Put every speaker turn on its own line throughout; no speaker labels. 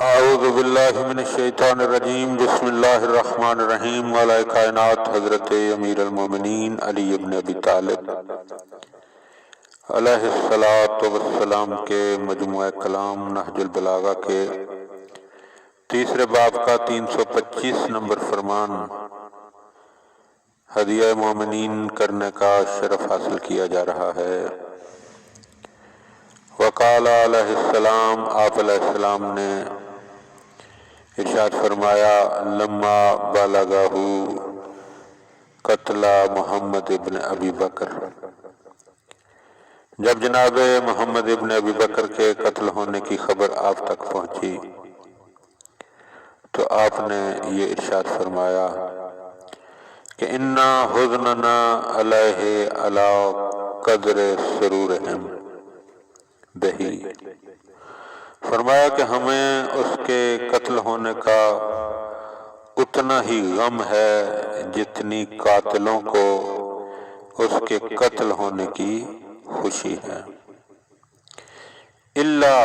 اعوذ باللہ من الشیطان الرجیم بسم اللہ الرحمن الرحیم مولا کائنات حضرت امیر المومنین علی ابن ابی طالب علیہ الصلاۃ والسلام کے مجموعہ کلام نہج البلاغہ کے تیسرے باب کا 325 نمبر فرمان ہدیہ مومنین کرنے کا شرف حاصل کیا جا رہا ہے۔ وقال علیہ السلام، آپ علیہ السلام نے ارشاد فرمایا، لما بالغہ قتل محمد ابن ابی بکر، جب جناب محمد ابن ابی بکر کے قتل ہونے کی خبر آپ تک پہنچی تو آپ نے یہ ارشاد فرمایا کہ انا حزننا علیہ علی قدر سرورہم بہی، فرمایا کہ ہمیں اس کے قتل ہونے کا اتنا ہی غم ہے جتنی قاتلوں کو اس کے قتل ہونے کی خوشی ہے۔ الا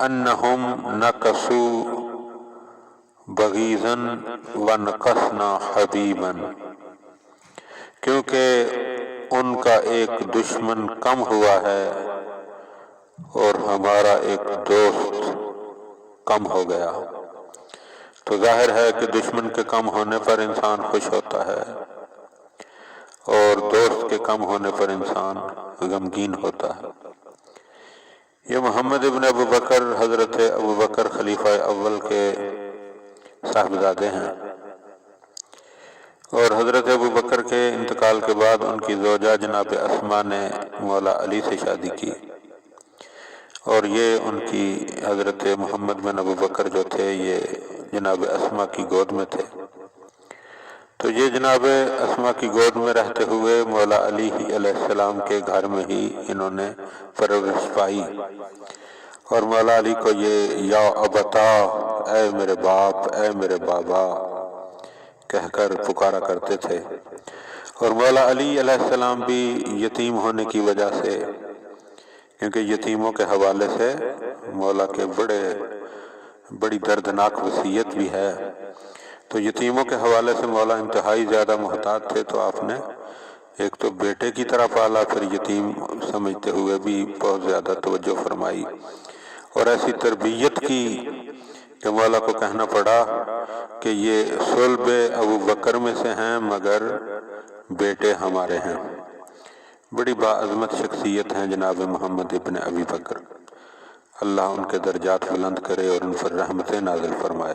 انہم نقصوا بغیظا ونقصنا حبیبا، کیونکہ ان کا ایک دشمن کم ہوا ہے اور ہمارا ایک دوست کم ہو گیا۔ تو ظاہر ہے کہ دشمن کے کم ہونے پر انسان خوش ہوتا ہے اور دوست کے کم ہونے پر انسان غمگین ہوتا ہے۔ یہ محمد ابن ابو بکر حضرت ابو بکر خلیفہ اول کے صاحبزادے ہیں، اور حضرت ابو بکر کے انتقال کے بعد ان کی زوجہ جناب اسما نے مولا علی سے شادی کی، اور یہ ان کی حضرت محمد بن ابو بکر جو تھے یہ جناب اسما کی گود میں تھے۔ تو یہ جناب اسما کی گود میں رہتے ہوئے مولا علی علیہ السلام کے گھر میں ہی انہوں نے پرورش پائی، اور مولا علی کو یہ یا ابتا، اے میرے باپ، اے میرے بابا کہہ کر پکارا کرتے تھے۔ اور مولا علی علیہ السلام بھی یتیم ہونے کی وجہ سے، کیونکہ یتیموں کے حوالے سے مولا کے بڑی دردناک وصیت بھی ہے، تو یتیموں کے حوالے سے مولا انتہائی زیادہ محتاط تھے، تو آپ نے ایک تو بیٹے کی طرح پالا، پھر یتیم سمجھتے ہوئے بھی بہت زیادہ توجہ فرمائی، اور ایسی تربیت کی کہ مولا کو کہنا پڑا کہ یہ صلب ابو بکر میں سے ہیں مگر بیٹے ہمارے ہیں۔ بڑی باعظمت شخصیت ہیں جناب محمد ابن ابی بکر، اللہ ان کے درجات بلند کرے اور ان پر رحمتیں نازل فرمائے۔